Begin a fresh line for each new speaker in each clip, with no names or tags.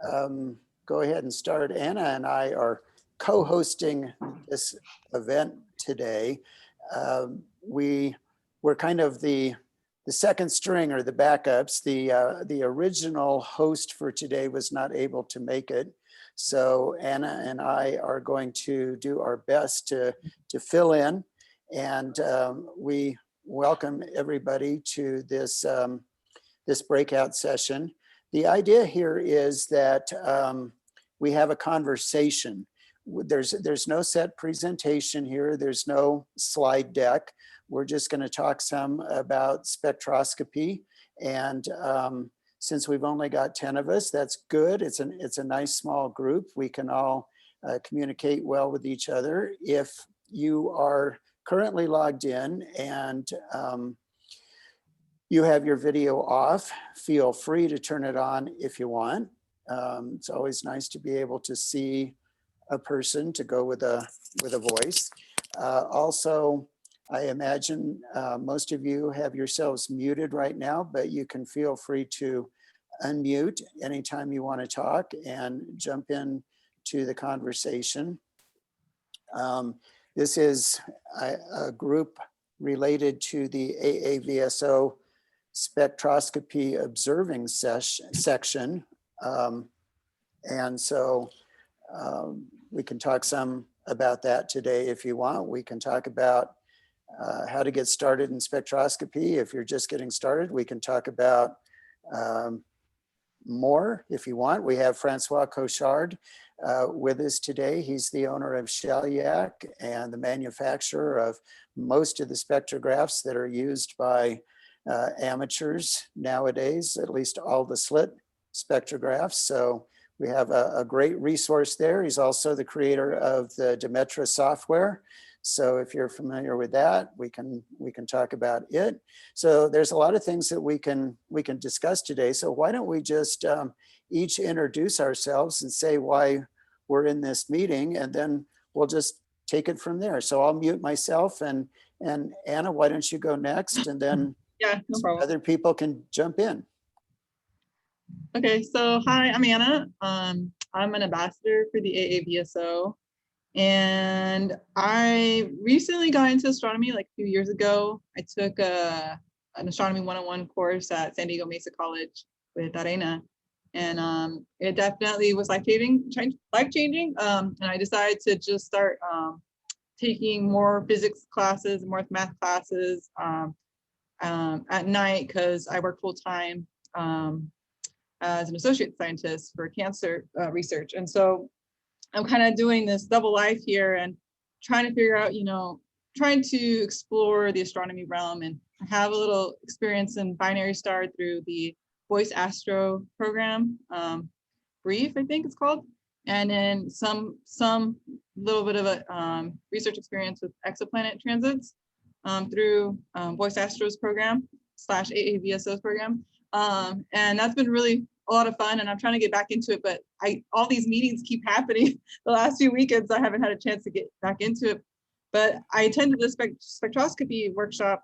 go ahead and start. Anna and I are co-hosting this event today. We're kind of the second string or the backups. The original host for today was not able to make it. So Anna and I are going to do our best to fill in, and we welcome everybody to this this breakout session. The idea here is that we have a conversation. There's no set presentation here. There's no slide deck. We're just going to talk some about spectroscopy, and since we've only got 10 of us, that's good. It's a nice small group. We can all communicate well with each other. If you are currently logged in and you have your video off, feel free to turn it on if you want. It's always nice to be able to see a person to go with a voice. Also, I imagine most of you have yourselves muted right now, but you can feel free to unmute anytime you want to talk and jump in to the conversation. This is a group related to the AAVSO spectroscopy observing section. And so we can talk some about that today if you want. We can talk about how to get started in spectroscopy. If you're just getting started, we can talk about more if you want. We have Francois Cochard with us today. He's the owner of Shellyak and the manufacturer of most of the spectrographs that are used by amateurs nowadays, at least all the slit spectrographs. So we have a great resource there. He's also the creator of the Demetra software. So if you're familiar with that, we can talk about it. So there's a lot of things that we can discuss today. So why don't we just each introduce ourselves and say why we're in this meeting, and then we'll just take it from there. So I'll mute myself, and Anna, why don't you go next, and then
yeah, no problem.
Other people can jump in.
Okay, so hi, I'm Anna. I'm an ambassador for the AAVSO, and I recently got into astronomy like a few years ago. I took an astronomy 101 course at San Diego Mesa College with Arena, and it definitely was life-changing. And I decided to just start taking more physics classes, more math classes at night, because I work full-time as an associate scientist for cancer research. And so I'm kind of doing this double life here and trying to figure out, trying to explore the astronomy realm, and have a little experience in binary star through the Voice Astro program, Brief, I think it's called. And then some little bit of a research experience with exoplanet transits through Voice Astro's program / AAVSO's program. And that's been really a lot of fun, and I'm trying to get back into it, but all these meetings keep happening the last few weekends. I haven't had a chance to get back into it, but I attended the spectroscopy workshop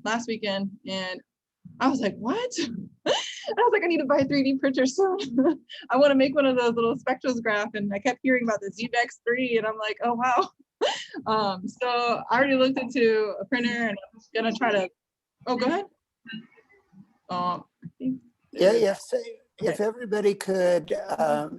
last weekend, and I was like, what? I was like, I need to buy a 3D printer soon. I want to make one of those little spectrosgraph, and I kept hearing about the UVEX3, and I'm like, oh wow. So I already looked into a printer, and I'm gonna try to. Oh, go ahead. I think.
Yeah. If everybody could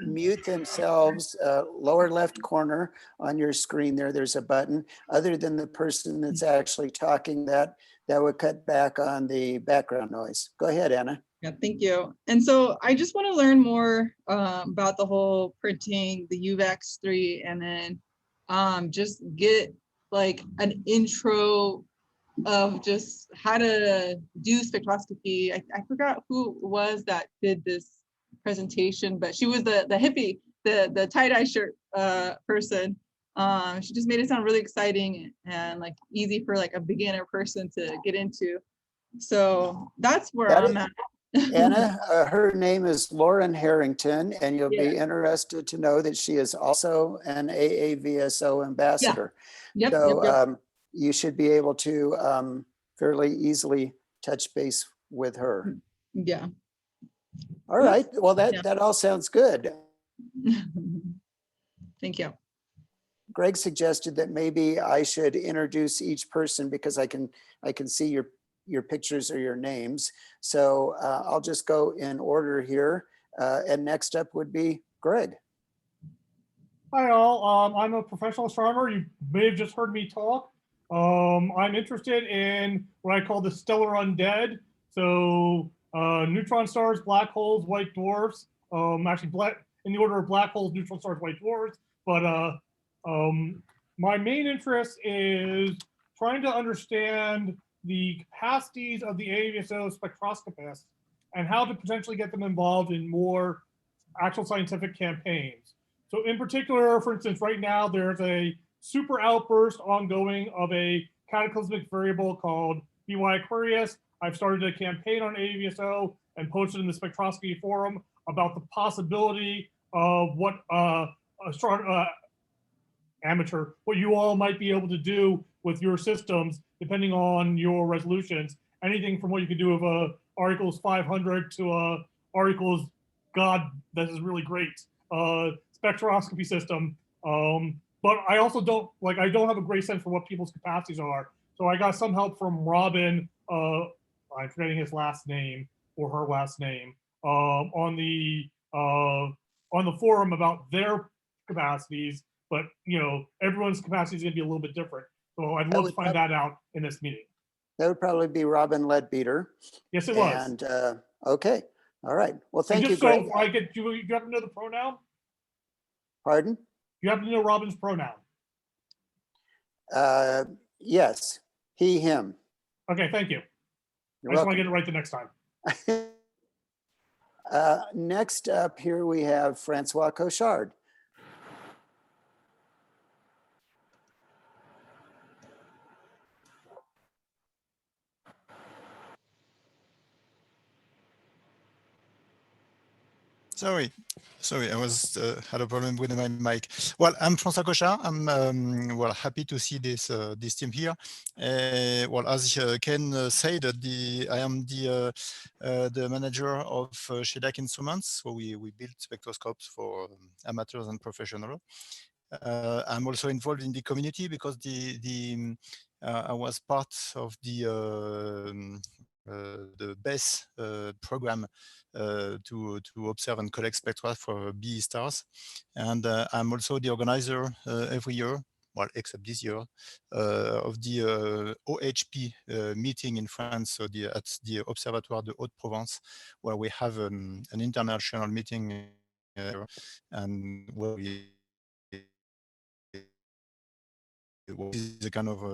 mute themselves, lower left corner on your screen there's a button. Other than the person that's actually talking, that would cut back on the background noise. Go ahead, Anna.
Yeah, thank you. And so I just want to learn more about the whole printing, the UVEX3, and then just get like an intro of just how to do spectroscopy. I forgot who it was that did this presentation, but she was the hippie, the tie-dye shirt person. She just made it sound really exciting and like easy for like a beginner person to get into. So that's where I'm at.
Anna, her name is Lauren Harrington, and you'll be interested to know that she is also an AAVSO ambassador.
Yep.
You should be able to fairly easily touch base with her.
Yeah.
All right. Well,
Yeah.
that all sounds good.
Thank you.
Greg suggested that maybe I should introduce each person because I can see your pictures or your names. So I'll just go in order here. And next up would be Greg.
Hi all, I'm a professional astronomer. You may have just heard me talk. I'm interested in what I call the stellar undead. So neutron stars, black holes, white dwarfs. Actually, in the order of black holes, neutron stars, white dwarfs. But my main interest is trying to understand the capacities of the AVSO spectroscopists and how to potentially get them involved in more actual scientific campaigns. So in particular, for instance, right now there's a super outburst ongoing of a cataclysmic variable called BY Aquarius. I've started a campaign on AVSO and posted in the spectroscopy forum about the possibility of what amateur, what you all might be able to do with your systems, depending on your resolutions. Anything from what you could do with a R equals 500 to a R equals God, this is really great spectroscopy system. But I also don't have a great sense for what people's capacities are. So I got some help from Robin, I'm forgetting his last name or her last name, on the forum about their capacities. But you know, everyone's capacity is going to be a little bit different. So I'd love to find that out in this meeting.
That would probably be Robin Ledbeater.
Yes, it was.
And okay, all right. Well, thank you,
just
Greg.
so I get, you have to know the pronoun?
Pardon?
You have to know Robin's pronoun.
Yes, he, him.
Okay, thank you.
You're
I just want
welcome.
to get it right the next time.
Next up here we have Francois Cochard.
Sorry, I was had a problem with my mic. Well, I'm François Cochard. I'm well happy to see this this team here. Well, as Ken said, I am the manager of SHEDAC Instruments. So we build spectroscopes for amateurs and professionals. I'm also involved in the community because I was part of the BESS program to observe and collect spectra for BE stars. And I'm also the organizer every year, well, except this year, of the OHP meeting in France, so at the Observatoire de Haute-Provence, where we have an international meeting and where we is a kind of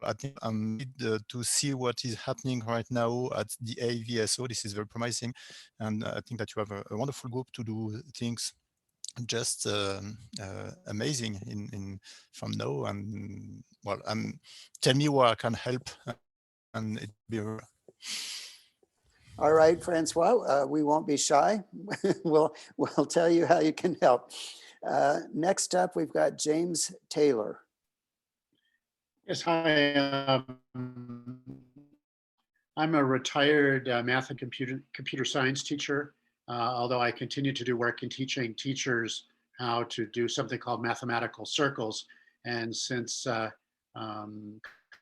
I think I'm to see what is happening right now at the AVSO. This is very promising, and I think that you have a wonderful group to do things just amazing in from now. And well, tell me where I can help, and it be.
All right, Francois, we won't be shy. we'll tell you how you can help. Next up, we've got James Taylor.
Yes, hi. I'm a retired math and computer science teacher, although I continue to do work in teaching teachers how to do something called mathematical circles. And since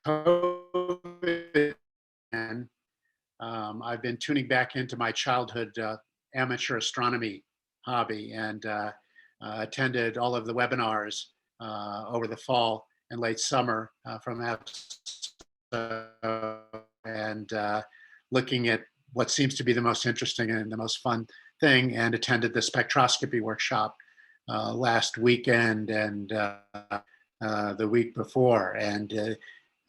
COVID, I've been tuning back into my childhood amateur astronomy hobby and attended all of the webinars over the fall and late summer from and looking at what seems to be the most interesting and the most fun thing, and attended the spectroscopy workshop last weekend and the week before. And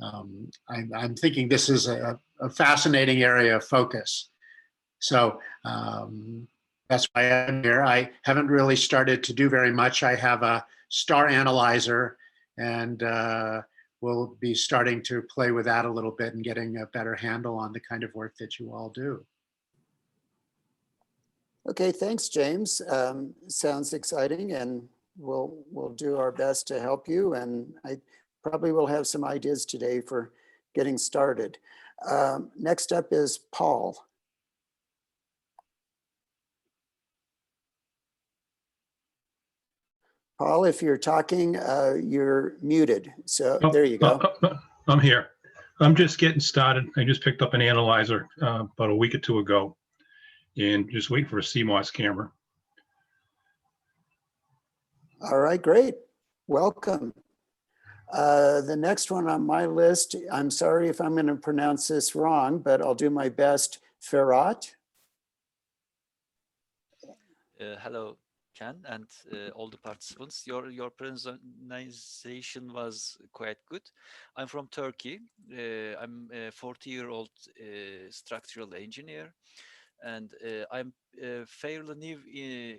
I'm thinking this is a fascinating area of focus. So that's why I'm here. I haven't really started to do very much. I have a star analyzer, and we'll be starting to play with that a little bit and getting a better handle on the kind of work that you all do.
Okay, thanks, James. Sounds exciting, and we'll do our best to help you. And I probably will have some ideas today for getting started. Next up is Paul. Paul, if you're talking, you're muted. So
Oh,
there you go.
I'm here. I'm just getting started. I just picked up an analyzer about a week or two ago and just waiting for a CMOS camera.
All right, great. Welcome. The next one on my list, I'm sorry if I'm going to pronounce this wrong, but I'll do my best. Ferrat.
Hello, Ken, and all the participants. Your pronunciation was quite good. I'm from Turkey. I'm a 40-year-old structural engineer, and I'm fairly new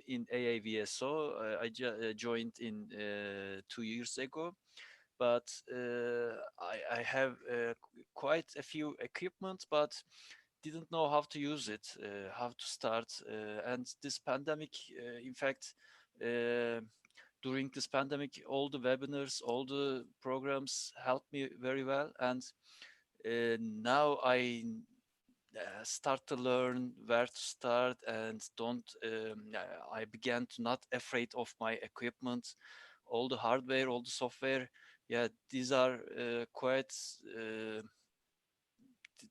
in AAVSO. I joined in 2 years ago, but I have quite a few equipment, but didn't know how to use it, how to start. And this pandemic, in fact, during this pandemic, all the webinars, all the programs helped me very well. And now I start to learn where to start and I began to not afraid of my equipment, all the hardware, all the software. Yeah, these are quite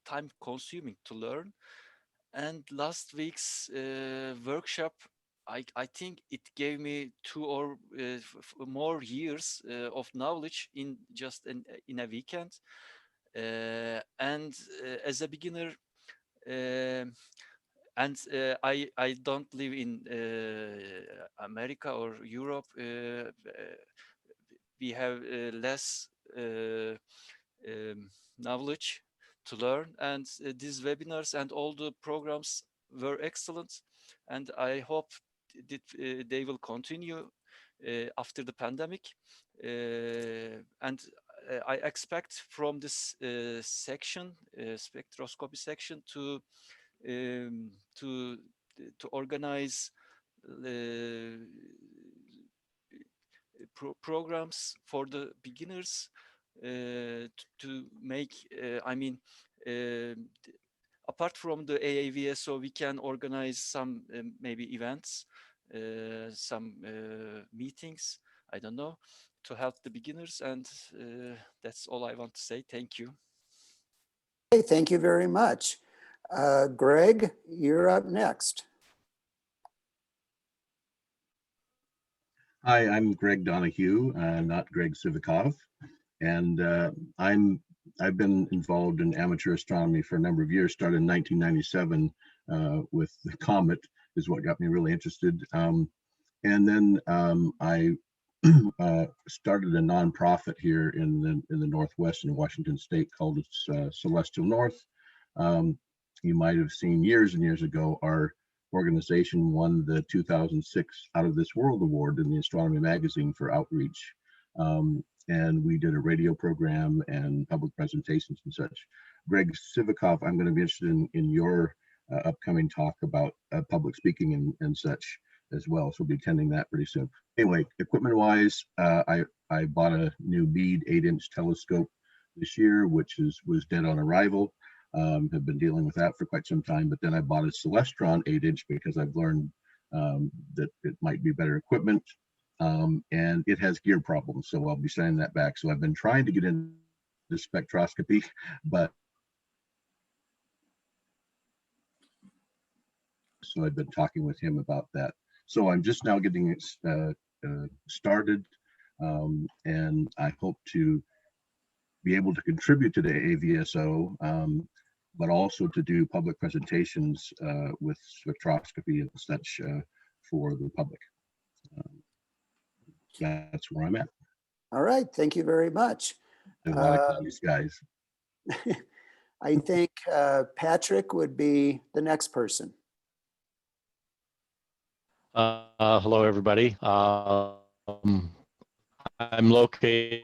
time consuming to learn. And last week's workshop, I think it gave me 2 or more years of knowledge in just in a weekend. And as a beginner, and I don't live in America or Europe. We have less knowledge to learn, and these webinars and all the programs were excellent, and I hope that they will continue after the pandemic. And I expect from this section, spectroscopy section, to organize programs for the beginners to make, apart from the AAVSO, we can organize some maybe events, some meetings, I don't know, to help the beginners. And that's all I want to say. Thank you.
Hey, thank you very much. Greg, you're up next.
Hi, I'm Greg Donahue, not Greg Sivikov, and I've been involved in amateur astronomy for a number of years. Started in 1997 with the comet is what got me really interested, and then I started a nonprofit here in the Northwest in Washington State called Celestial North. You might have seen years and years ago our organization won the 2006 Out of This World Award in the Astronomy magazine for outreach. And we did a radio program and public presentations and such. Greg Sivikov, I'm going to be interested in your upcoming talk about public speaking and such as well. So we'll be attending that pretty soon. Anyway, equipment wise, I bought a new Meade 8-inch telescope this year, which was dead on arrival. Have been dealing with that for quite some time, but then I bought a Celestron 8-inch because I've learned that it might be better equipment, and it has gear problems, so I'll be sending that back. So I've been trying to get into spectroscopy, but so I've been talking with him about that. So I'm just now getting it started, and I hope to be able to contribute to the AVSO, but also to do public presentations with spectroscopy and such for the public. That's where I'm at.
All right, thank you very much.
A lot of cloudy skies.
I think Patrick would be the next person.
Hello, everybody. I'm located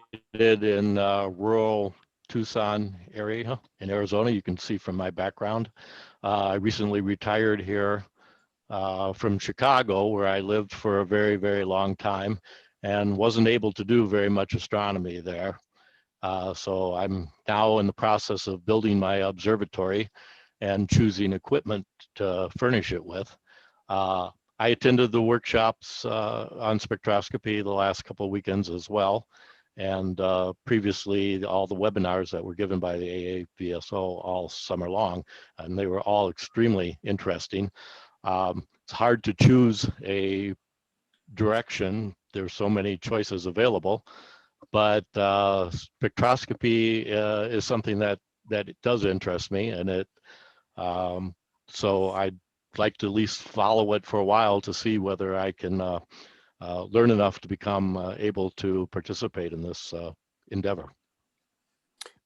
in rural Tucson area in Arizona. You can see from my background. I recently retired here from Chicago, where I lived for a very, very long time and wasn't able to do very much astronomy there. So I'm now in the process of building my observatory and choosing equipment to furnish it with. I attended the workshops on spectroscopy the last couple of weekends as well. And previously, all the webinars that were given by the AAVSO all summer long, and they were all extremely interesting. It's hard to choose a direction. There's so many choices available, but spectroscopy is something that it does interest me, and it so I'd like to at least follow it for a while to see whether I can learn enough to become able to participate in this endeavor.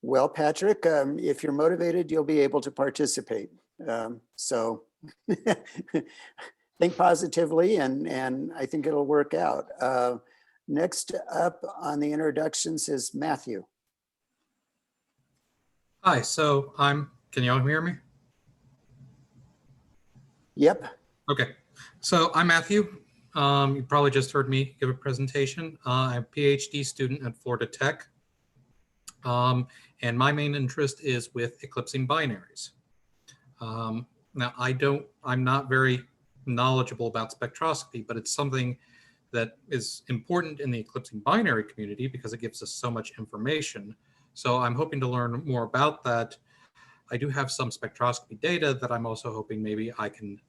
Well, Patrick, if you're motivated, you'll be able to participate. So think positively, and I think it'll work out. Next up on the introductions is Matthew.
Hi, so can you all hear me?
Yep.
Okay, so I'm Matthew. You probably just heard me give a presentation. I'm a PhD student at Florida Tech. And my main interest is with eclipsing binaries. Now I'm not very knowledgeable about spectroscopy, but it's something that is important in the eclipsing binary community because it gives us so much information. So I'm hoping to learn more about that. I do have some spectroscopy data that I'm also hoping maybe I can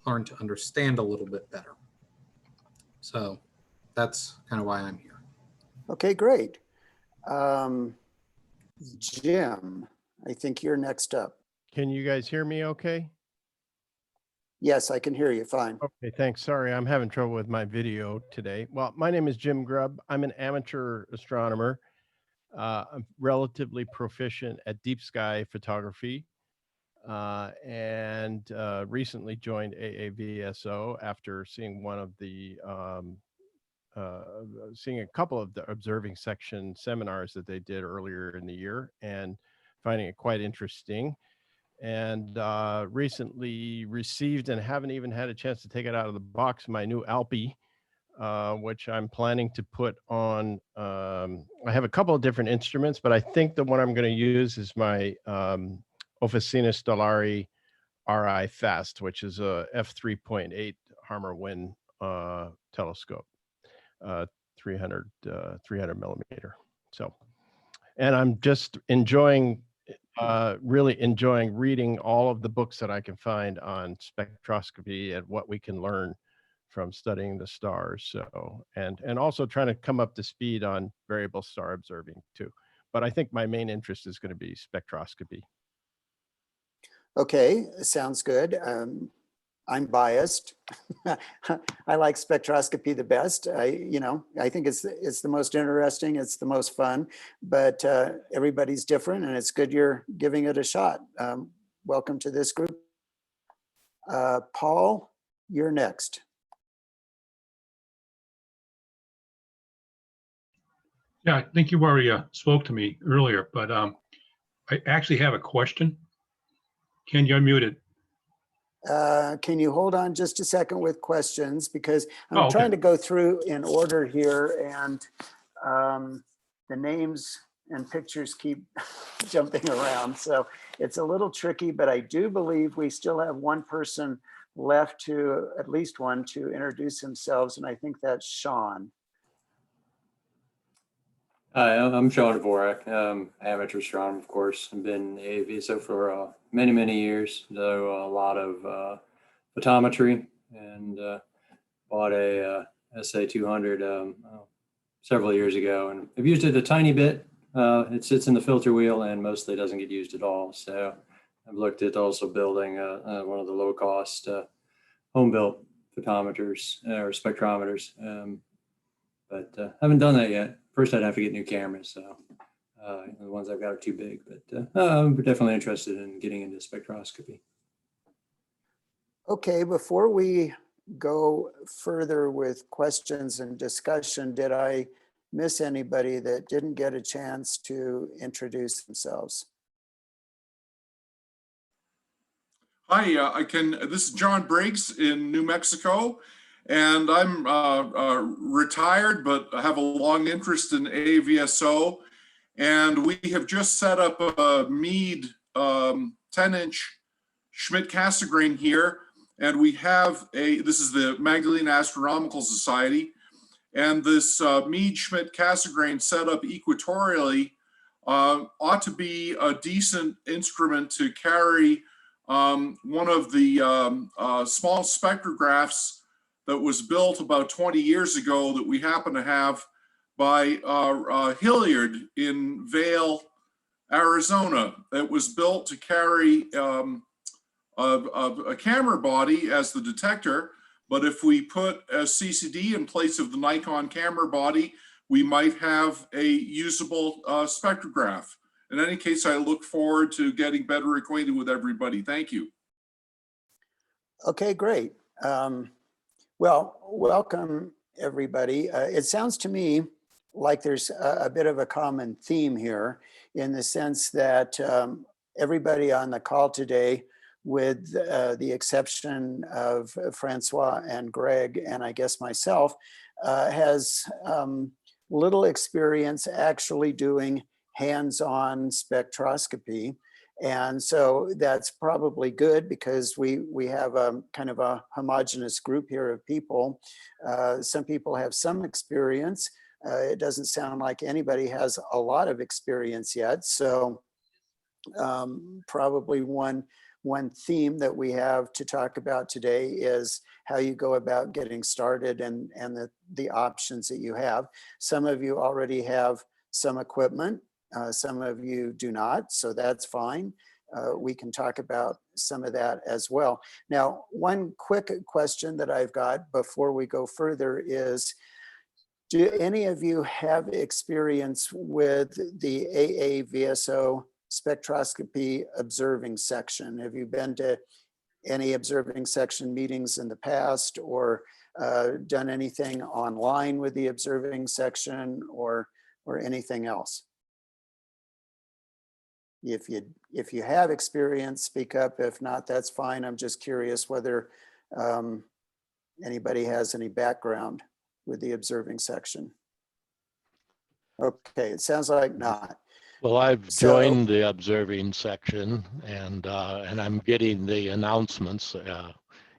learn to understand a little bit better. So that's kind of why I'm here.
Okay, great. Jim, I think you're next up.
Can you guys hear me okay?
Yes, I can hear you fine.
Okay, thanks. Sorry, I'm having trouble with my video today. Well, my name is Jim Grubb. I'm an amateur astronomer. I'm relatively proficient at deep sky photography and recently joined AAVSO after seeing seeing a couple of the observing section seminars that they did earlier in the year and finding it quite interesting. And recently received, and haven't even had a chance to take it out of the box, my new Alpi, which I'm planning to put on. I have a couple of different instruments, but I think the one I'm going to use is my Officina Stellari RI Fast, which is a f3.8 Harmer Wind telescope, 300 millimeter. So, and I'm just really enjoying reading all of the books that I can find on spectroscopy and what we can learn from studying the stars. So, and also trying to come up to speed on variable star observing too. But I think my main interest is going to be spectroscopy.
Okay, sounds good. I'm biased. I like spectroscopy the best. I think it's the most interesting. It's the most fun, but everybody's different, and it's good you're giving it a shot. Welcome to this group. Paul, you're next.
Yeah, I think you already spoke to me earlier, but I actually have a question. Can you unmute it?
Can you hold on just a second with questions, because I'm
okay.
trying to go through in order here, and the names and pictures keep jumping around. So it's a little tricky, but I do believe we still have one person left to, at least one, to introduce themselves, and I think that's Sean.
Hi, I'm Sean Dvorak, amateur astronomer, of course. I've been AAVSO for many, many years, though a lot of photometry, and bought a SA200 several years ago, and I've used it a tiny bit. It sits in the filter wheel and mostly doesn't get used at all. So I've looked at also building one of the low-cost home-built photometers or spectrometers, but haven't done that yet. First, I'd have to get new cameras, so the ones I've got are too big, but I'm definitely interested in getting into spectroscopy.
Okay, before we go further with questions and discussion, did I miss anybody that didn't get a chance to introduce themselves?
Hi, this is John Briggs in New Mexico, and I'm retired, but I have a long interest in AAVSO, and we have just set up a Meade 10-inch Schmidt Cassegrain here, And we have this is the Magdalene Astronomical Society. And this Meade-Schmidt-Cassegrain set up equatorially ought to be a decent instrument to carry one of the small spectrographs that was built about 20 years ago that we happen to have by Hilliard in Vail, Arizona. It was built to carry a camera body as the detector, but if we put a CCD in place of the Nikon camera body, we might have a usable spectrograph. In any case, I look forward to getting better acquainted with everybody. Thank you.
Okay, great. Well, welcome everybody. It sounds to me like there's a bit of a common theme here in the sense that everybody on the call today, with the exception of Francois and Greg, and I guess myself, has little experience actually doing hands-on spectroscopy. And so that's probably good because we have a kind of a homogeneous group here of people. Some people have some experience. It doesn't sound like anybody has a lot of experience yet. So probably one theme that we have to talk about today is how you go about getting started and the options that you have. Some of you already have some equipment. Some of you do not, so that's fine. We can talk about some of that as well. Now, one quick question that I've got before we go further is, do any of you have experience with the AAVSO spectroscopy observing section? Have you been to any observing section meetings in the past, or done anything online with the observing section, or anything else? If you have experience, speak up. If not, that's fine. I'm just curious whether anybody has any background with the observing section. Okay, it sounds like not.
Well, I've joined the observing section, and I'm getting the announcements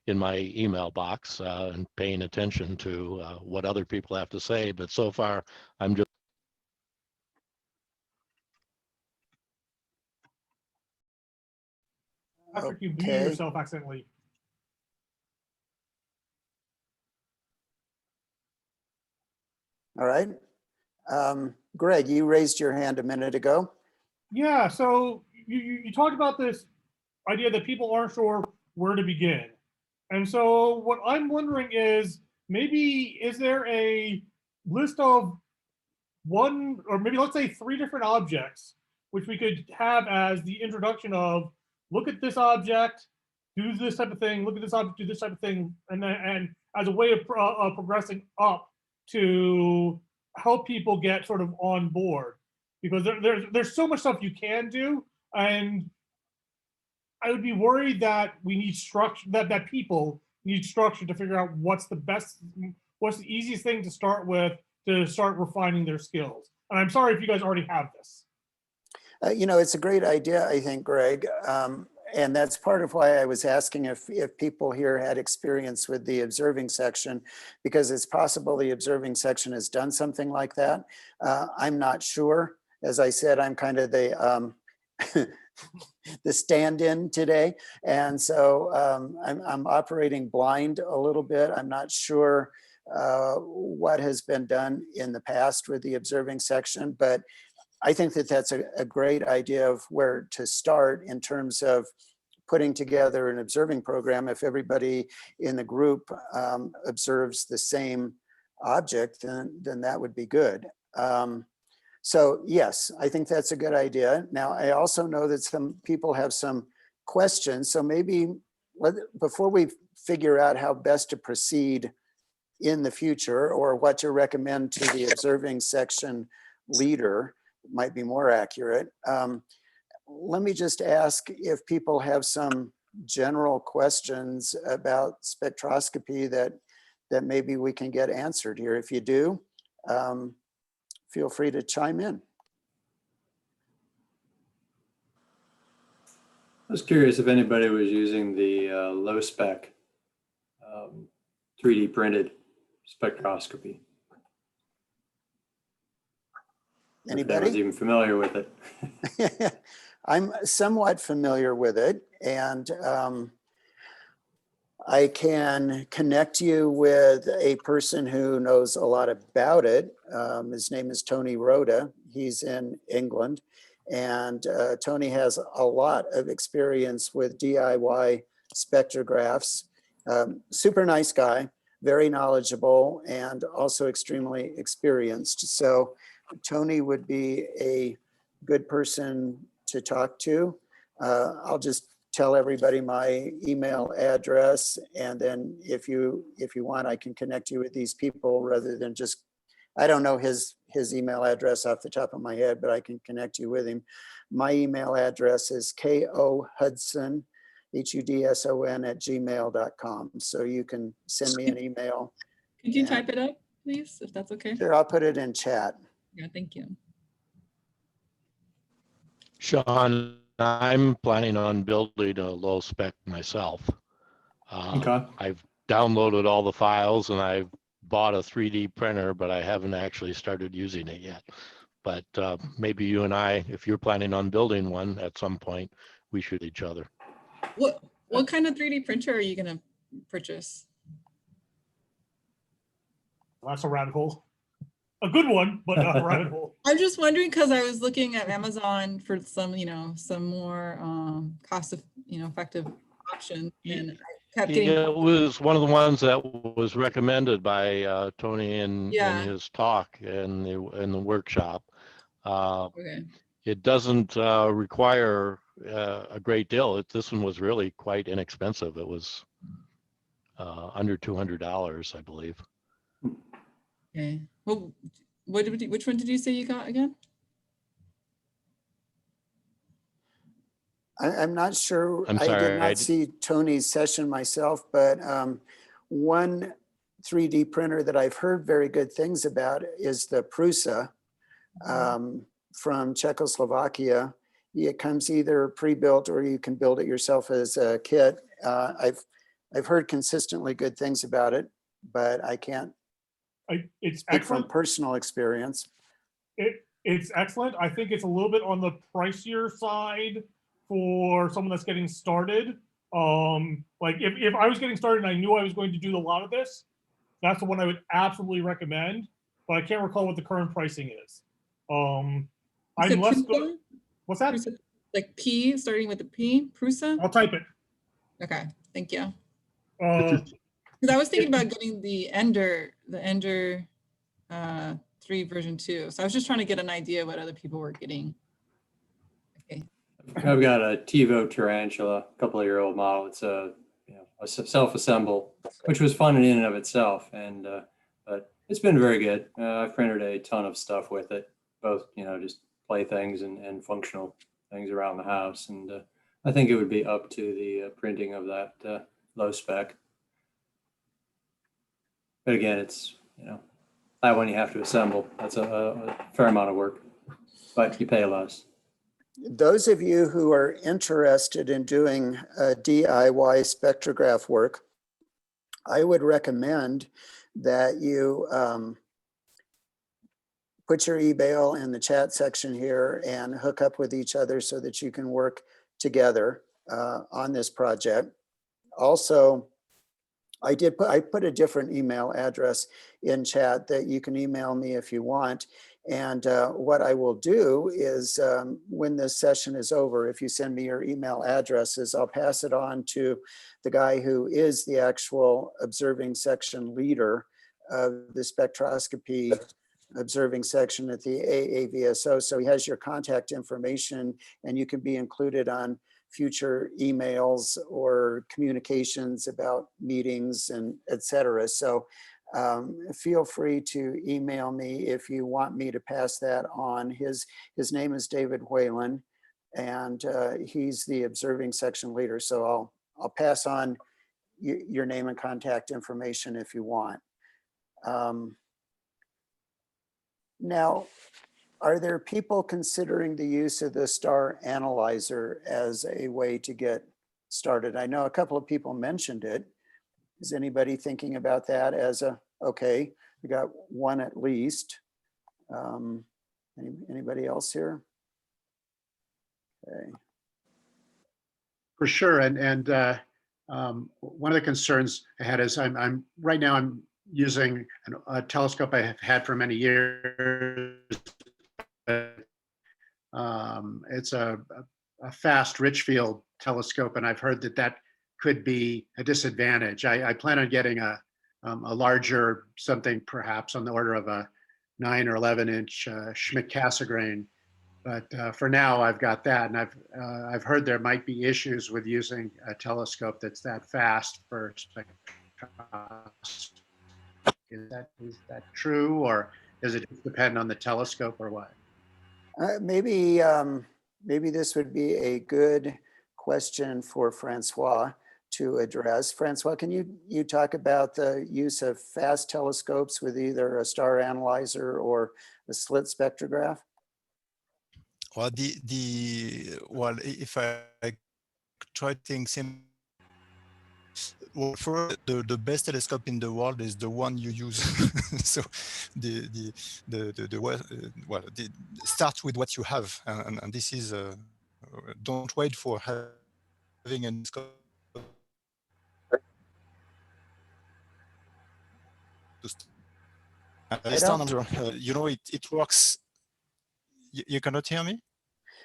in my email box and paying attention to what other people have to say. But so far, I'm just.
Patrick, you muted yourself accidentally.
All right. Greg, you raised your hand a minute ago.
Yeah, so you talked about this idea that people aren't sure where to begin. And so what I'm wondering is, maybe is there a list of one, or maybe let's say 3 different objects, which we could have as the introduction of, look at this object, do this type of thing, look at this object, do this type of thing, and as a way of progressing up to help people get sort of on board, because there's so much stuff you can do, and I would be worried that we need structure, that people need structure to figure out what's the easiest thing to start with to start refining their skills. And I'm sorry if you guys already have this.
You know, it's a great idea, I think, Greg. And that's part of why I was asking if people here had experience with the observing section, because it's possible the observing section has done something like that. I'm not sure. As I said, I'm kind of the the stand-in today. And so I'm operating blind a little bit. I'm not sure what has been done in the past with the observing section, but I think that that's a great idea of where to start in terms of putting together an observing program. If everybody in the group observes the same object, then that would be good. So yes, I think that's a good idea. Now, I also know that some people have some questions. So maybe before we figure out how best to proceed in the future, or what to recommend to the observing section leader, might be more accurate. Let me just ask if people have some general questions about spectroscopy that maybe we can get answered here. If you do, feel free to chime in.
I was curious if anybody was using the low spec 3D printed spectroscopy. If I was
Anybody?
even familiar with it.
I'm somewhat familiar with it, and I can connect you with a person who knows a lot about it. His name is Tony Rhoda. He's in England, and Tony has a lot of experience with DIY spectrographs. Super nice guy, very knowledgeable, and also extremely experienced. So Tony would be a good person to talk to. I'll just tell everybody my email address, and then if you want, I can connect you with these people rather than just, I don't know his email address off the top of my head, but I can connect you with him. My email address is kohudson, HUDSON @gmail.com. So you can send me an email.
Could you
and-
type it up, please, if that's okay?
Sure, I'll put it in chat.
Yeah, thank you.
Sean, I'm planning on building a low spec myself.
Okay.
I've downloaded all the files and I've bought a 3D printer, but I haven't actually started using it yet. But maybe you and I, if you're planning on building one at some point, we should each other.
What kind of 3D printer are you gonna purchase?
That's a rabbit hole. A good one, but not a rabbit hole.
I'm just wondering because I was looking at Amazon for some, some more effective options, and I kept getting.
Yeah, it was one of the ones that was recommended by Tony in his talk in the workshop.
Okay.
It doesn't require a great deal. This one was really quite inexpensive. It was under $200, I believe.
Okay. Well, which one did you say you got again?
I'm not sure.
I'm
I
sorry,
did not see Tony's session myself, but one 3D printer that I've heard very good things about is the Prusa from Czechoslovakia. It comes either pre-built or you can build it yourself as a kit. I've heard consistently good things about it, but I can't
It's
speak
excellent.
from personal experience.
It's excellent. I think it's a little bit on the pricier side for someone that's getting started. Like if I was getting started and I knew I was going to do a lot of this, that's the one I would absolutely recommend. But I can't recall what the current pricing is. I'm less good. What's that?
Prusa, like P, starting with the P, Prusa?
I'll type it.
Okay, thank you.
Because
I was thinking about getting the Ender 3 version 2. So I was just trying to get an idea what other people were getting. Okay.
I've got a TiVo Tarantula, a couple-year-old model. It's a self-assemble, which was fun in and of itself, and but it's been very good. I've printed a ton of stuff with it, both just playthings and functional things around the house, and I think it would be up to the printing of that low spec. But again, it's that one you have to assemble. That's a fair amount of work, but you pay less.
Those of you who are interested in doing DIY spectrograph work, I would recommend that you put your email in the chat section here and hook up with each other so that you can work together on this project. Also, I put a different email address in chat that you can email me if you want. And what I will do is when this session is over, if you send me your email addresses, I'll pass it on to the guy who is the actual observing section leader of the spectroscopy observing section at the AAVSO. So he has your contact information and you can be included on future emails or communications about meetings and et cetera. So feel free to email me if you want me to pass that on. His name is David Whalen, and he's the observing section leader. So I'll pass on your name and contact information if you want. Now, are there people considering the use of the star analyzer as a way to get started? I know a couple of people mentioned it. Is anybody thinking about that as a, okay, we got one at least. Anybody else here? Okay.
For sure. And one of the concerns I had is right now I'm using a telescope I have had for many years. It's a fast Richfield telescope, and I've heard that could be a disadvantage. I plan on getting a larger, something perhaps on the order of a 9 or 11-inch Schmidt-Cassegrain. But for now, I've got that, and I've heard there might be issues with using a telescope that's that fast for spectroscopy. Is that true, or does it depend on the telescope, or what?
Maybe this would be a good question for Francois to address. Francois, can you talk about the use of fast telescopes with either a star analyzer or a slit spectrograph?
Well, well, if I try to think simple, well, for the best telescope in the world is the one you use. So start with what you have, and this is don't wait for having a telescope to start. You know, it works. You cannot hear me?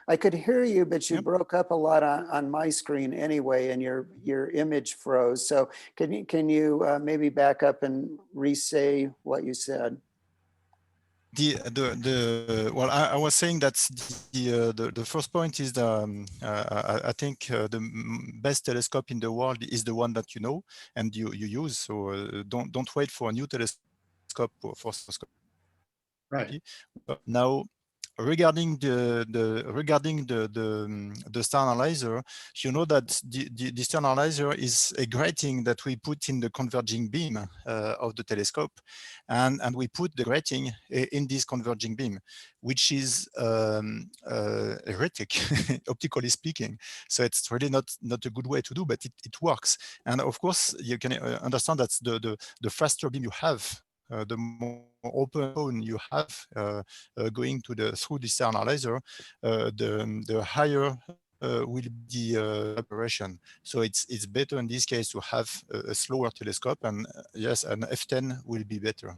I could hear you, but you
Yep.
broke up a lot on my screen anyway, and your image froze. So can you maybe back up and re-say what you said?
Well, I was saying that the first point is I think the best telescope in the world is the one that you know and you use. So don't wait for a new telescope for spectroscopy.
Right.
Now, regarding the star analyzer, you know that the star analyzer is a grating that we put in the converging beam of the telescope, and we put the grating in this converging beam, which is heretic, optically speaking. So it's really not a good way to do, but it works. And of course, you can understand that the faster beam you have, the more open zone you have going through the star analyzer, the higher will be the operation. So it's better in this case to have a slower telescope, and yes, an f10 will be better.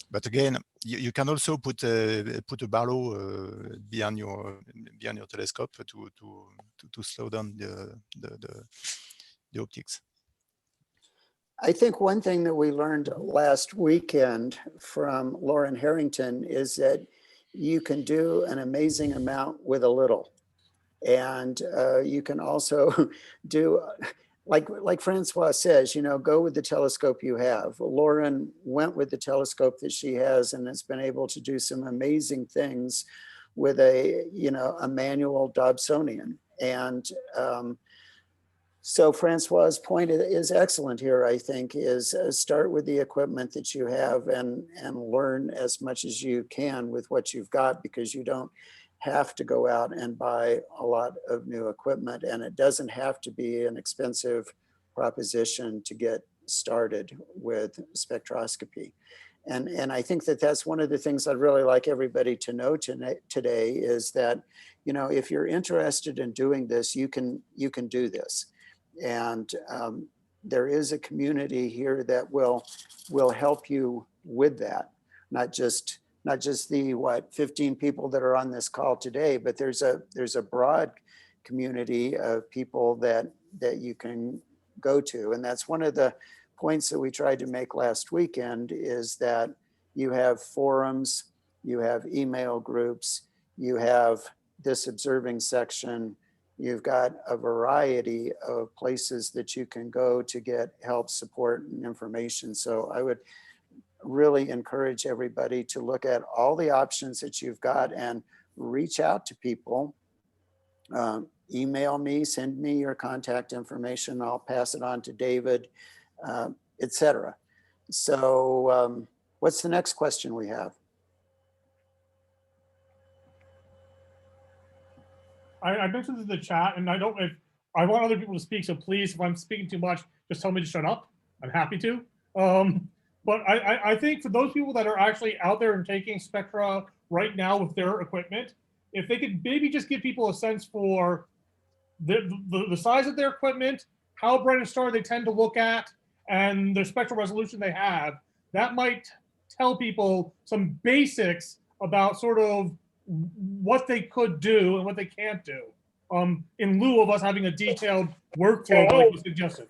But again, you can also put a barlow behind your telescope to slow down the optics.
I think one thing that we learned last weekend from Lauren Harrington is that you can do an amazing amount with a little. And you can also do, like Francois says, you know, go with the telescope you have. Lauren went with the telescope that she has and has been able to do some amazing things with a manual Dobsonian. And so Francois's point is excellent here, I think, is start with the equipment that you have and learn as much as you can with what you've got, because you don't have to go out and buy a lot of new equipment, and it doesn't have to be an expensive proposition to get started with spectroscopy. And I think that that's one of the things I'd really like everybody to know today is that, you know, if you're interested in doing this, you can do this. And there is a community here that will help you with that. Not just the 15 people that are on this call today, but there's a broad community of people that you can go to. And that's one of the points that we tried to make last weekend, is that you have forums, you have email groups, you have this observing section. You've got a variety of places that you can go to get help, support, and information. So I would really encourage everybody to look at all the options that you've got and reach out to people. Email me, send me your contact information. I'll pass it on to David, etc. So what's the next question we have?
I mentioned this in the chat, and I want other people to speak, so please, if I'm speaking too much, just tell me to shut up. I'm happy to. But I think for those people that are actually out there and taking spectra right now with their equipment, if they could maybe just give people a sense for the size of their equipment, how bright a star they tend to look at, and the spectral resolution they have, that might tell people some basics about sort of what they could do and what they can't do, in lieu of us having a detailed workflow like you suggested.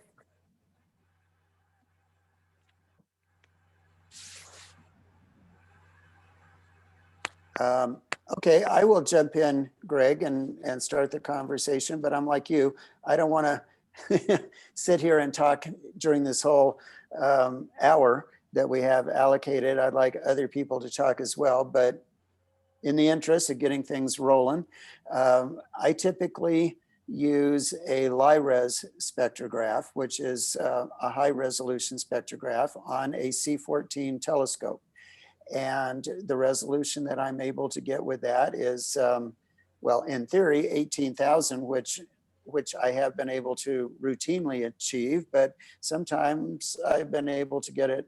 Okay, I will jump in, Greg, and start the conversation, but I'm like you. I don't want to sit here and talk during this whole hour that we have allocated. I'd like other people to talk as well, but in the interest of getting things rolling, I typically use a LIRES spectrograph, which is a high resolution spectrograph on a C14 telescope. And the resolution that I'm able to get with that is, well, in theory, 18,000, which I have been able to routinely achieve, but sometimes I've been able to get it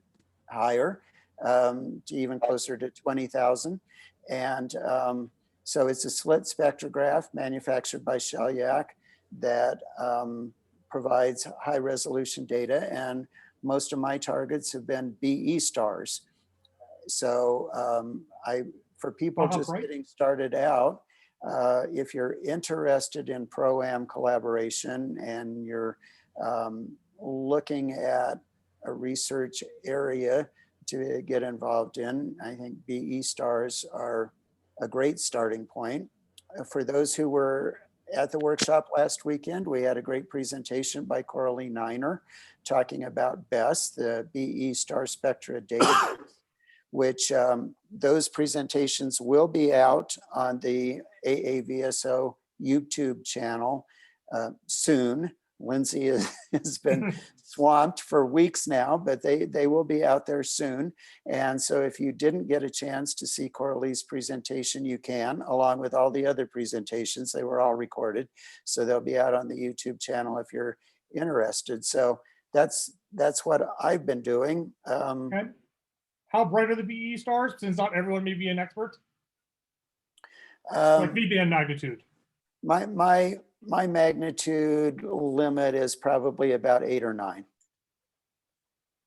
higher, to even closer to 20,000. And so it's a slit spectrograph manufactured by Shellyak that provides high resolution data. And most of my targets have been BE stars. So for people just getting started out, if you're interested in pro-am collaboration and you're looking at a research area to get involved in, I think BE stars are a great starting point. For those who were at the workshop last weekend, we had a great presentation by Coralie Niner talking about BESS, the BE star spectra database, which those presentations will be out on the AAVSO YouTube channel soon. Lindsay has been swamped for weeks now, but they will be out there soon. And so if you didn't get a chance to see Coralie's presentation, you can, along with all the other presentations. They were all recorded. So they'll be out on the YouTube channel if you're interested. So that's what I've been doing.
Okay. How bright are the BE stars, since not everyone may be an expert? Like me being magnitude.
My magnitude limit is probably about 8 or 9.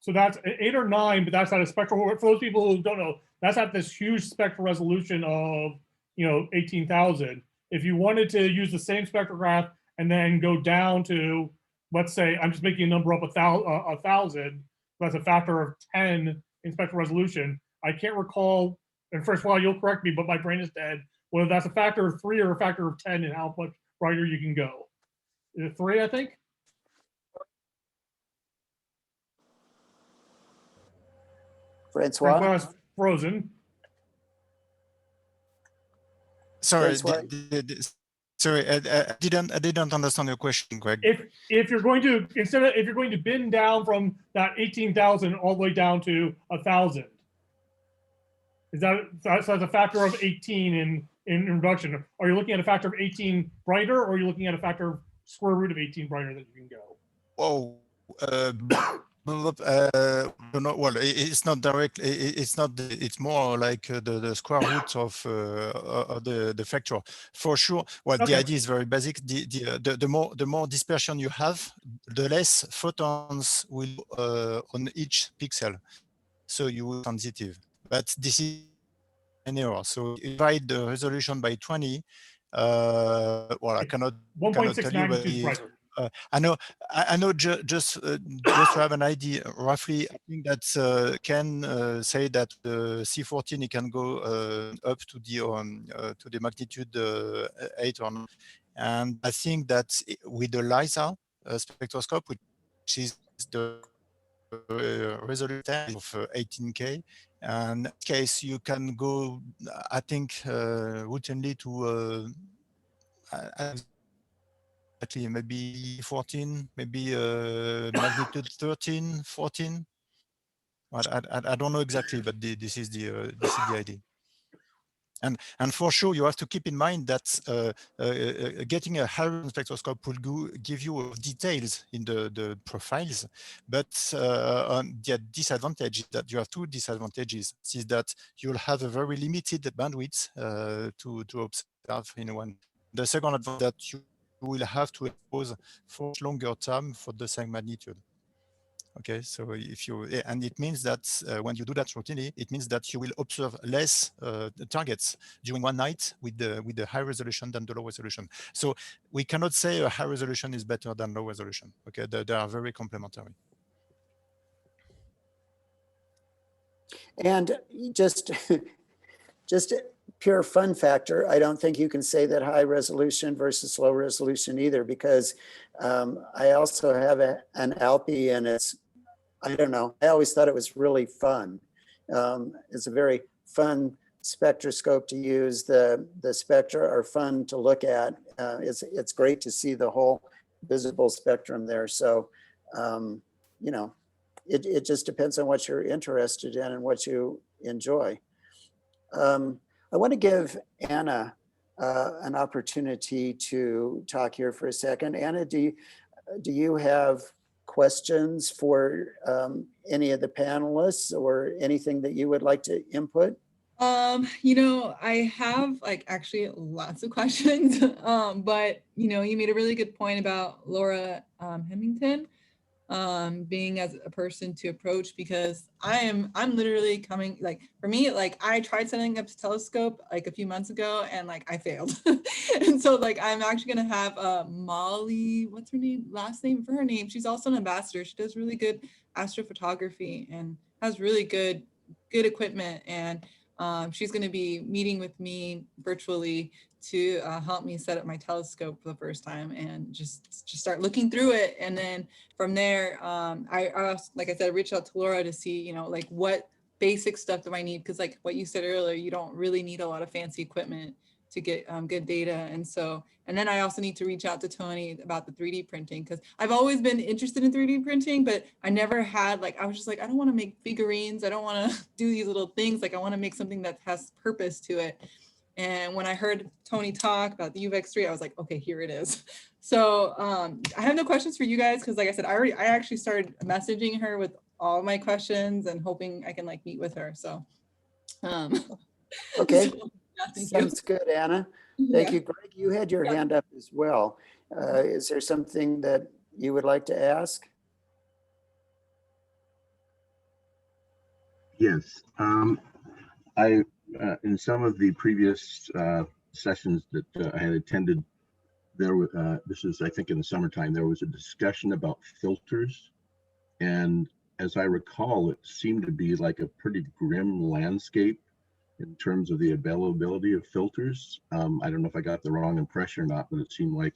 So that's 8 or 9, but that's at a spectral, for those people who don't know, that's at this huge spectral resolution of 18,000. If you wanted to use the same spectrograph and then go down to, let's say, I'm just making a number up, 1,000, that's a factor of 10 in spectral resolution. I can't recall, and first of all, you'll correct me, but my brain is dead, whether that's a factor of 3 or a factor of 10 and how much brighter you can go. Is it 3, I think?
Francois?
Francois frozen.
Sorry, sorry, I didn't understand your question, Greg.
If you're going to if you're going to bend down from that 18,000 all the way down to 1,000, is that's a factor of 18 in reduction? Are you looking at a factor of 18 brighter, or are you looking at a factor of square root of 18 brighter that you can go?
Oh, well, it's not direct. It's not. It's more like the square root of the factor, for sure. Well, okay. The idea is very basic. The more dispersion you have, the less photons will on each pixel, so you will sensitive. But this is an error. So divide the resolution by 20. Well, I cannot
1.6 magnitude brighter.
I know. Just to have an idea, roughly, I think that can say that C14 it can go up to the magnitude 8 or 9, and I think that with the LISA spectroscope, which is the resolution of 18K, and in that case you can go, I think, routinely to exactly, maybe 14, maybe magnitude 13, 14. I don't know exactly, but this is the idea. And for sure, you have to keep in mind that getting a higher spectroscope will give you details in the profiles, but the disadvantage is that you have two disadvantages. Is that you'll have a very limited bandwidth to observe in one. The second advantage that you will have to expose for longer time for the same magnitude. Okay, so if you, and it means that when you do that routinely, it means that you will observe less targets during one night with the high resolution than the low resolution. So we cannot say a high resolution is better than low resolution. Okay, they are very complementary.
And just pure fun factor, I don't think you can say that high resolution versus low resolution either, because I also have an Alpi, and it's, I don't know, I always thought it was really fun. It's a very fun spectroscope to use. The spectra are fun to look at. It's great to see the whole visible spectrum there. So, you know, it just depends on what you're interested in and what you enjoy. I want to give Anna an opportunity to talk here for a second. Anna, do you have questions for any of the panelists or anything that you would like to input?
You know, I have like actually lots of questions, but you know, you made a really good point about Laura Hemington being as a person to approach, because I'm literally coming, like, for me, like I tried setting up a telescope like a few months ago and like I failed. And so like I'm actually gonna have Molly, what's her name, last name for her name, she's also an ambassador. She does really good astrophotography and has really good equipment, and she's going to be meeting with me virtually to help me set up my telescope for the first time and just start looking through it. And then from there, I also, like I said, reached out to Laura to see, you know, like what basic stuff do I need? Because like what you said earlier, you don't really need a lot of fancy equipment to get good data. And so, and then I also need to reach out to Tony about the 3D printing, because I've always been interested in 3D printing, but I never had, like, I was just like, I don't want to make figurines. I don't want to do these little things. Like I want to make something that has purpose to it. And when I heard Tony talk about the UVX3, I was like, okay, here it is. So I have no questions for you guys, because like I said, I actually started messaging her with all my questions and hoping I can like meet with her. So
okay.
So, yeah,
Sounds good, Anna. Thank you. Greg, you had your hand up as well. Is there something that you would like to ask?
Yes. I in some of the previous sessions that I had attended, there was this is, I think, in the summertime, there was a discussion about filters, and as I recall, it seemed to be like a pretty grim landscape in terms of the availability of filters. I don't know if I got the wrong impression or not, but it seemed like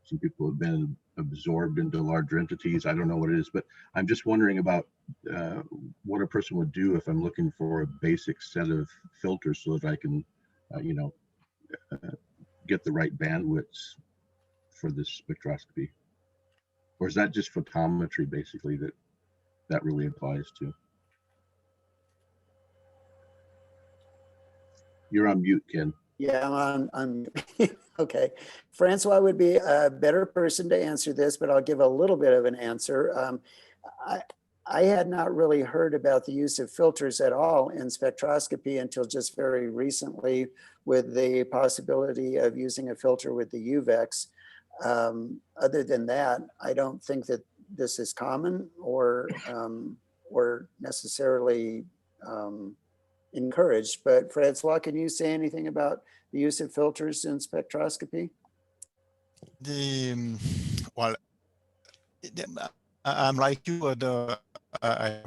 some people have been absorbed into larger entities. I don't know what it is, but I'm just wondering about what a person would do if I'm looking for a basic set of filters so that I can, you know, get the right bandwidths for this spectroscopy. Or is that just photometry basically that really applies to? You're on mute, Ken.
Yeah, I'm okay. Francois would be a better person to answer this, but I'll give a little bit of an answer. I had not really heard about the use of filters at all in spectroscopy until just very recently, with the possibility of using a filter with the UVEX. Other than that, I don't think that this is common or necessarily encouraged. But Francois, can you say anything about the use of filters in spectroscopy?
Well, I'm like you. I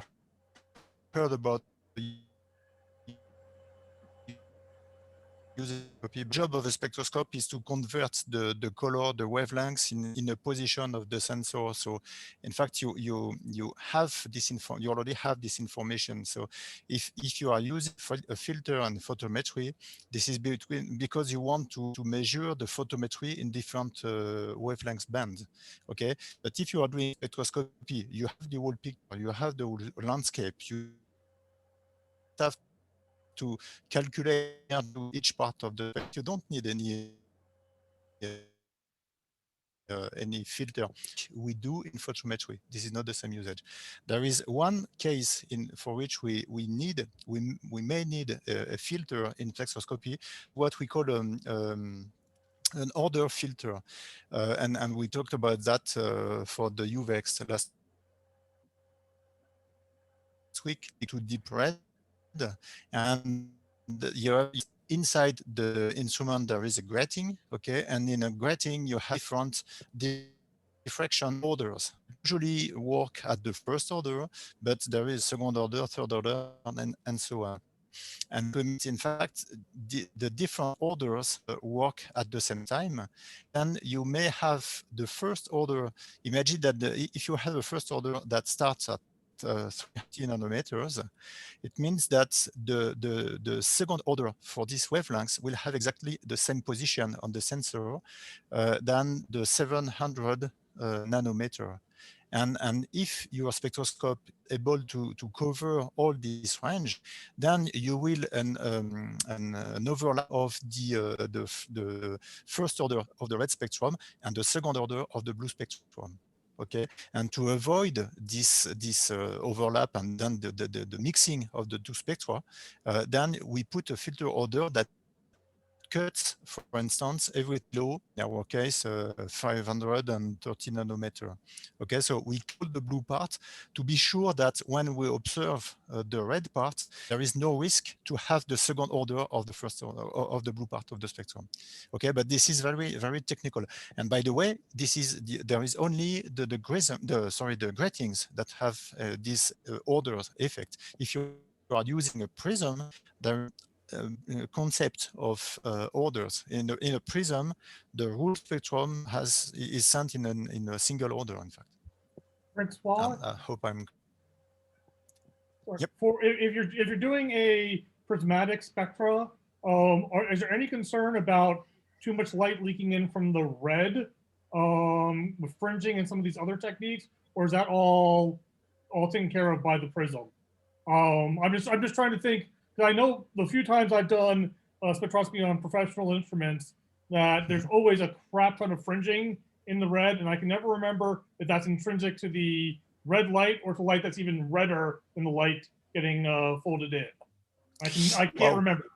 heard about the job of a spectroscope is to convert the color, the wavelengths in a position of the sensor. So in fact, you have this you already have this information. So if you are using a filter and photometry, this is because you want to measure the photometry in different wavelengths bands. Okay, but if you are doing spectroscopy, you have the whole picture, you have the whole landscape, you have to calculate to each part of the, you don't need any filter. We do in photometry. This is not the same usage. There is one case for which we may need a filter in spectroscopy, what we call an order filter, and we talked about that for the UVEX last week. To deep red, and inside the instrument there is a grating, okay, and in a grating you have different diffraction orders. Usually work at the first order, but there is second order, third order, and so on. And in fact, the different orders work at the same time. And you may have the first order. Imagine that if you have a first order that starts at 30 nanometers, it means that the second order for this wavelength will have exactly the same position on the sensor than the 700 nanometer. And if your spectroscope able to cover all this range, then you will an overlap of the first order of the red spectrum and the second order of the blue spectrum. Okay, and to avoid this overlap and then the mixing of the two spectra, then we put a filter order that cuts, for instance, every low, in our case, 530 nanometer. Okay, so we call the blue part to be sure that when we observe the red part, there is no risk to have the second order of the first order of the blue part of the spectrum. Okay, but this is very, very technical. And by the way, there is only the gratings that have this order effect. If you are using a prism, there concept of orders. In a prism, the rule spectrum is sent in a single order, in fact.
Briggs, I
hope I'm.
Yep. If you're doing a prismatic spectra, is there any concern about too much light leaking in from the red with fringing and some of these other techniques, or is that all taken care of by the prism? I'm just trying to think, because I know the few times I've done spectroscopy on professional instruments that there's always a crap ton of fringing in the red, and I can never remember if that's intrinsic to the red light or to light that's even redder than the light getting folded in. I can't remember.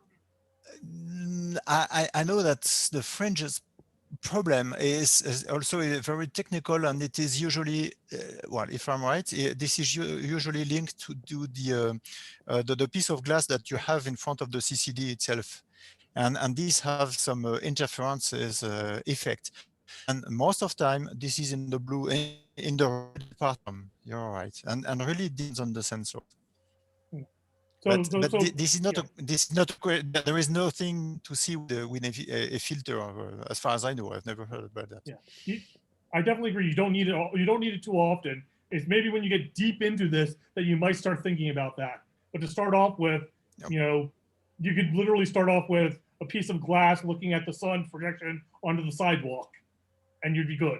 I know that the fringes problem is also very technical, and it is usually, well, if I'm right, this is usually linked to the piece of glass that you have in front of the CCD itself. And these have some interferences effect. And most of the time, this is in the blue, in the red part. You're right. And really depends on the sensor. But this is not there is nothing to see with a filter, as far as I know. I've never heard about that.
Yeah, I definitely agree. You don't need it. You don't need it too often. It's maybe when you get deep into this that you might start thinking about that. But to start off with, you could literally start off with a piece of glass looking at the sun's projection onto the sidewalk, and you'd be good.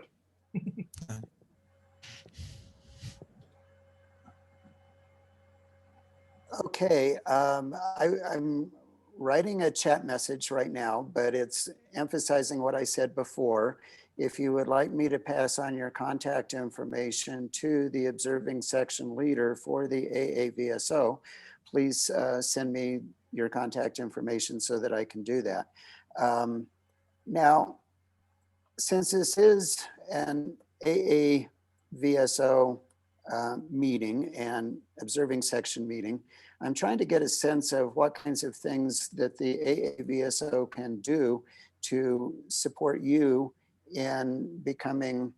Okay, I'm writing a chat message right now, but it's emphasizing what I said before. If you would like me to pass on your contact information to the observing section leader for the AAVSO, please send me your contact information so that I can do that. Now, since this is an AAVSO meeting and observing section meeting, I'm trying to get a sense of what kinds of things that the AAVSO can do to support you in becoming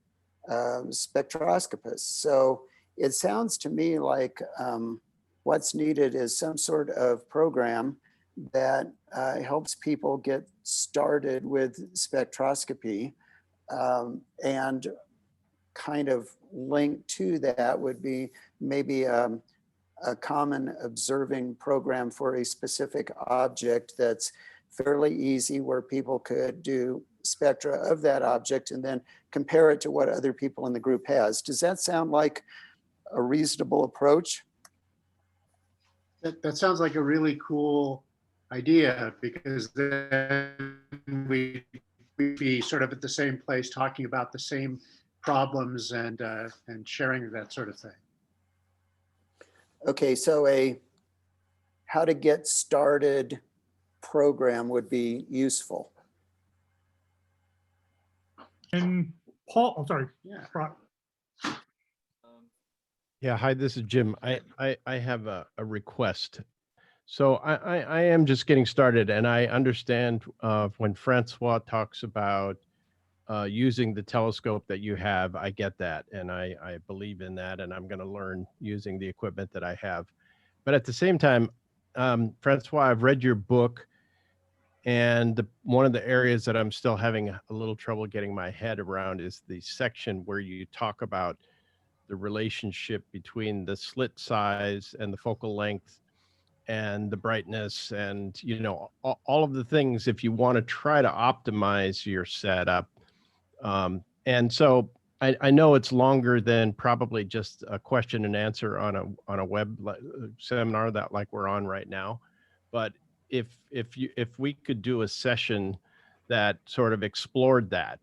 spectroscopists. So it sounds to me like what's needed is some sort of program that helps people get started with spectroscopy, and kind of linked to that would be maybe a common observing program for a specific object that's fairly easy, where people could do spectra of that object and then compare it to what other people in the group has. Does that sound like a reasonable approach?
That sounds like a really cool idea, because then we'd be sort of at the same place talking about the same problems and sharing that sort of thing.
Okay, so a how to get started program would be useful.
And Paul, I'm sorry.
Yeah.
Brock.
Yeah, hi, this is Jim. I have a request. So I am just getting started, and I understand when Francois talks about using the telescope that you have, I get that, and I believe in that, and I'm going to learn using the equipment that I have. But at the same time, Francois, I've read your book, and one of the areas that I'm still having a little trouble getting my head around is the section where you talk about the relationship between the slit size and the focal length and the brightness and, you know, all of the things if you want to try to optimize your setup. And so I know it's longer than probably just a question and answer on a web seminar that like we're on right now. But if we could do a session that sort of explored that,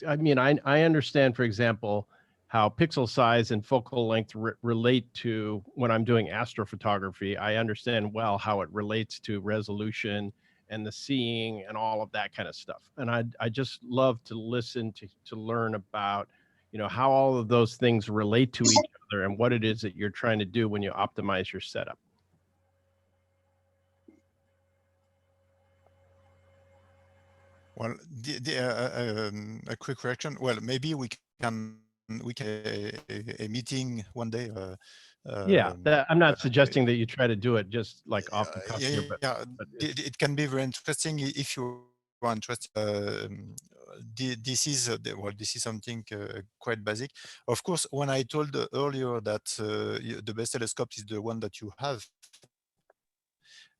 I mean, I understand, for example, how pixel size and focal length relate to when I'm doing astrophotography. I understand well how it relates to resolution and the seeing and all of that kind of stuff. And I just love to listen to learn about, you know, how all of those things relate to each other and what it is that you're trying to do when you optimize your setup.
Well, a quick correction. Well, maybe we can a meeting one day.
Yeah, I'm not suggesting that you try to do it just like off the cuff here, but
it can be very interesting if you are interested. This is this is something quite basic. Of course, when I told earlier that the best telescope is the one that you have.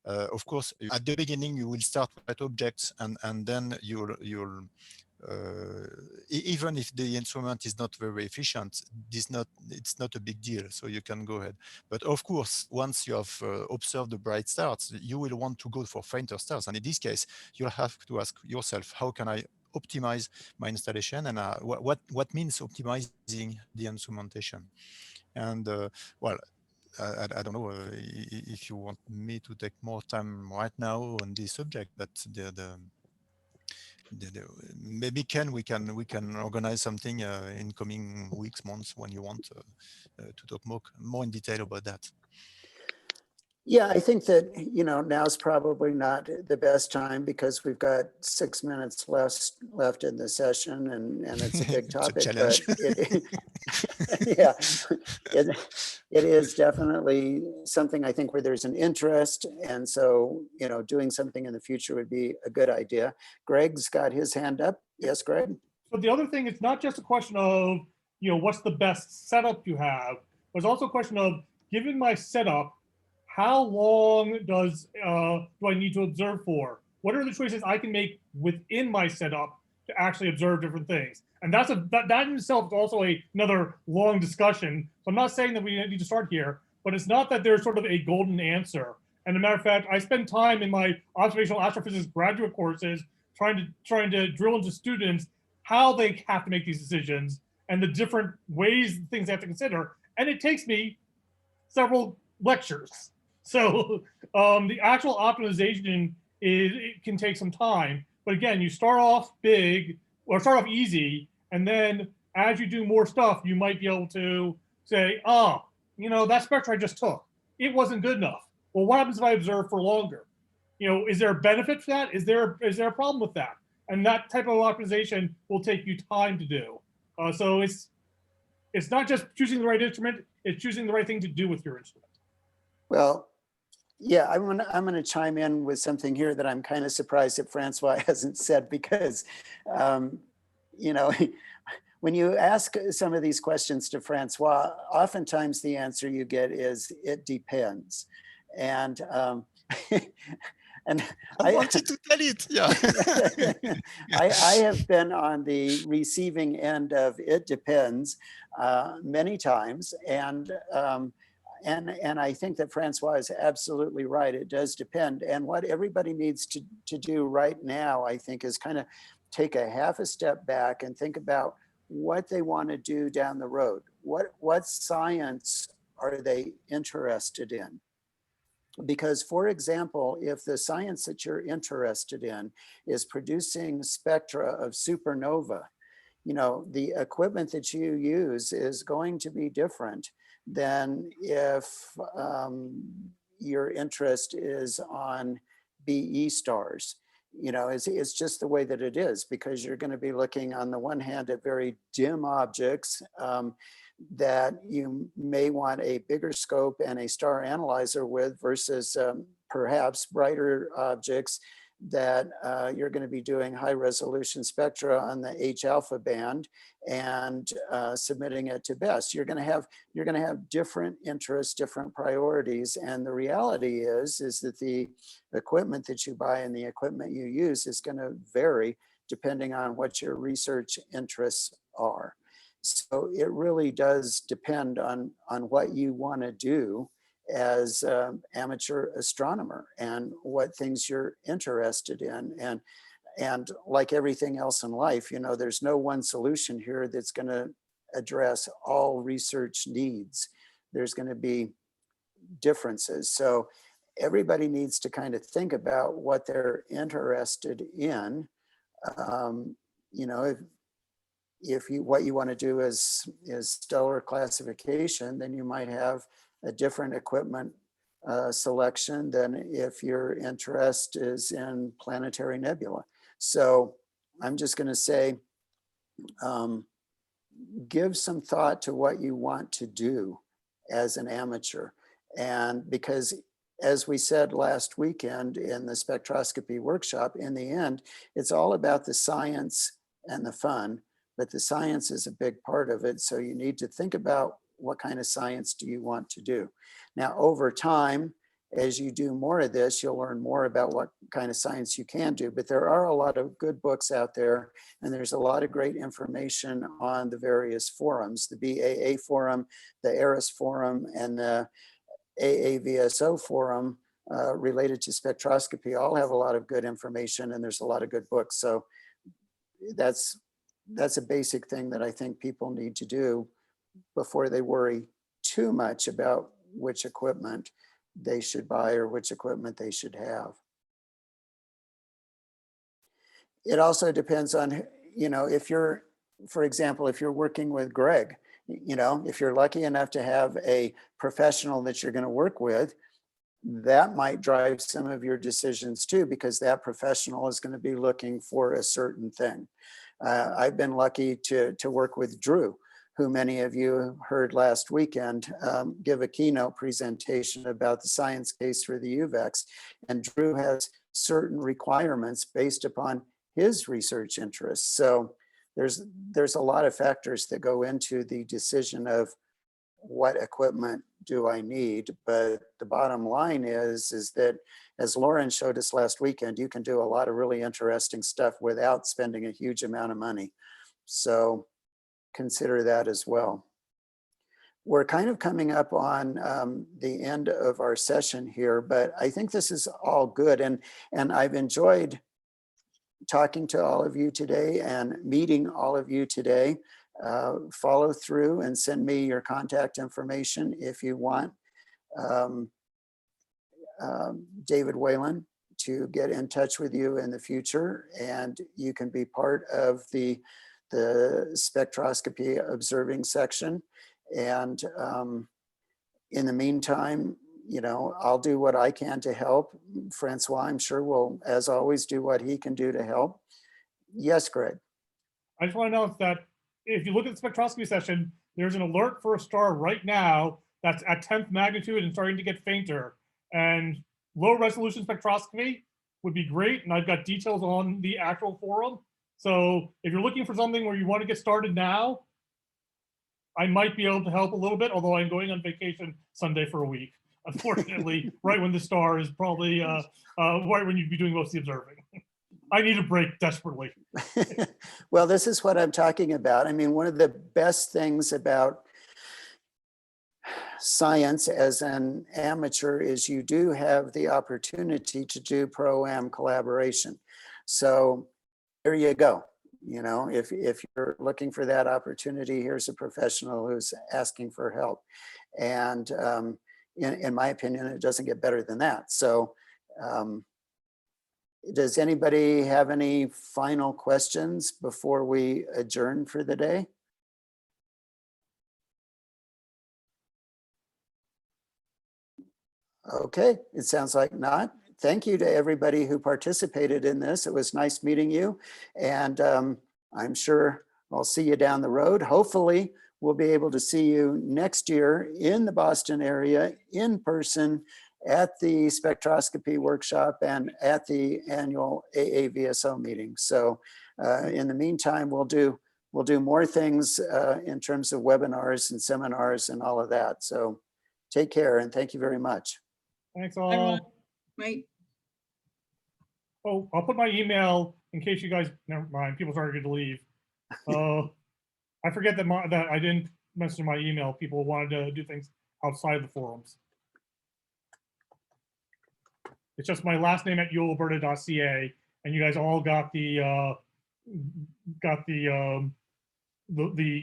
Of course, at the beginning you will start with objects, and then you'll even if the instrument is not very efficient, it's not a big deal. So you can go ahead. But of course, once you have observed the bright stars, you will want to go for fainter stars. And in this case, you'll have to ask yourself, how can I optimize my installation, and what means optimizing the instrumentation? And well. I don't know if you want me to take more time right now on this subject, but maybe we can organize something in coming weeks, months, when you want to talk more in detail about that.
Yeah, I think that, you know, now's probably not the best time because we've got 6 minutes left in the session, and it's a big topic.
It's a
but yeah, it is definitely something I think where there's an interest, and so, you know, doing something in the future would be a good idea. Greg's got his hand up. Yes, Greg.
So the other thing, it's not just a question of, you know, what's the best setup you have, but it's also a question of, given my setup, how long do I need to observe for? What are the choices I can make within my setup to actually observe different things? And that in itself is also another long discussion. So I'm not saying that we need to start here, but it's not that there's sort of a golden answer. And as a matter of fact, I spend time in my observational astrophysics graduate courses trying to drill into students how they have to make these decisions and the different ways things they have to consider. And it takes me several lectures. So the actual optimization it can take some time. But again, you start off big or start off easy, and then as you do more stuff, you might be able to say, oh, you know, that spectra I just took, it wasn't good enough. Well, what happens if I observe for longer? You know, is there a benefit for that? Is there a problem with that? And that type of optimization will take you time to do. So it's not just choosing the right instrument, it's choosing the right thing to do with your instrument.
Well, yeah, I'm gonna chime in with something here that I'm kind of surprised that Francois hasn't said, because, you know, when you ask some of these questions to Francois, oftentimes the answer you get is, it depends. And and
I wanted to tell it. Yeah.
I have been on the receiving end of it depends many times, and and I think that Francois is absolutely right. It does depend. And what everybody needs to do right now, I think, is kind of take a half a step back and think about what they want to do down the road. What science are they interested in? Because, for example, if the science that you're interested in is producing spectra of supernova, you know, the equipment that you use is going to be different than if your interest is on BE stars. You know, it's just the way that it is, because you're going to be looking on the one hand at very dim objects that you may want a bigger scope and a star analyzer with, versus perhaps brighter objects that you're going to be doing high resolution spectra on the H alpha band and submitting it to BESS. You're going to have different interests, different priorities, and the reality is that the equipment that you buy and the equipment you use is going to vary depending on what your research interests are. So it really does depend on what you want to do as an amateur astronomer and what things you're interested in. And like everything else in life, you know, there's no one solution here that's going to address all research needs. There's going to be differences. So everybody needs to kind of think about what they're interested in. You know, if you what you want to do is stellar classification, then you might have a different equipment selection than if your interest is in planetary nebula. So I'm just going to say, give some thought to what you want to do as an amateur. And because, as we said last weekend in the spectroscopy workshop, in the end, it's all about the science and the fun, but the science is a big part of it. So you need to think about what kind of science do you want to do. Now, over time, as you do more of this, you'll learn more about what kind of science you can do, but there are a lot of good books out there, and there's a lot of great information on the various forums, the BAA forum, the ERIS forum, and the AAVSO forum related to spectroscopy all have a lot of good information, and there's a lot of good books. So that's a basic thing that I think people need to do before they worry too much about which equipment they should buy or which equipment they should have. It also depends on, you know, if you're, for example, if you're working with Greg, you know, if you're lucky enough to have a professional that you're going to work with, that might drive some of your decisions too, because that professional is going to be looking for a certain thing. I've been lucky to work with Drew, who many of you heard last weekend give a keynote presentation about the science case for the UVEX. And Drew has certain requirements based upon his research interests. So there's a lot of factors that go into the decision of what equipment do I need. But the bottom line is that, as Lauren showed us last weekend, you can do a lot of really interesting stuff without spending a huge amount of money. So consider that as well. We're kind of coming up on the end of our session here, but I think this is all good. And I've enjoyed talking to all of you today and meeting all of you today. Follow through and send me your contact information if you want David Whalen to get in touch with you in the future, and you can be part of the spectroscopy observing section. And in the meantime, you know, I'll do what I can to help. Francois, I'm sure, will, as always, do what he can do to help. Yes, Greg.
I just want to announce that if you look at the spectroscopy session, there's an alert for a star right now that's at 10th magnitude and starting to get fainter. And low resolution spectroscopy would be great. And I've got details on the actual forum. So if you're looking for something where you want to get started now, I might be able to help a little bit, although I'm going on vacation Sunday for a week. Unfortunately, right when the star is probably right when you'd be doing most of the observing. I need a break desperately.
Well, this is what I'm talking about. I mean, one of the best things about science as an amateur is you do have the opportunity to do pro-am collaboration. So there you go. You know, if you're looking for that opportunity, here's a professional who's asking for help. And in my opinion, it doesn't get better than that. So does anybody have any final questions before we adjourn for the day? Okay, it sounds like not. Thank you to everybody who participated in this. It was nice meeting you. And I'm sure I'll see you down the road. Hopefully, we'll be able to see you next year in the Boston area in person at the spectroscopy workshop and at the annual AAVSO meeting. So in the meantime, we'll do more things in terms of webinars and seminars and all of that. So take care and thank you very much.
Thanks
Everyone.
all.
Right.
Oh, I'll put my email in case you guys, never mind, people started to leave. I forget that that I didn't message my email. People wanted to do things outside the forums. It's just my last name at ualberta.ca, and you guys all got the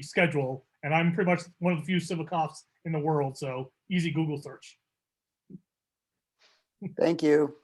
schedule, and I'm pretty much one of the few Civicoffs in the world, so easy Google search.
Thank you.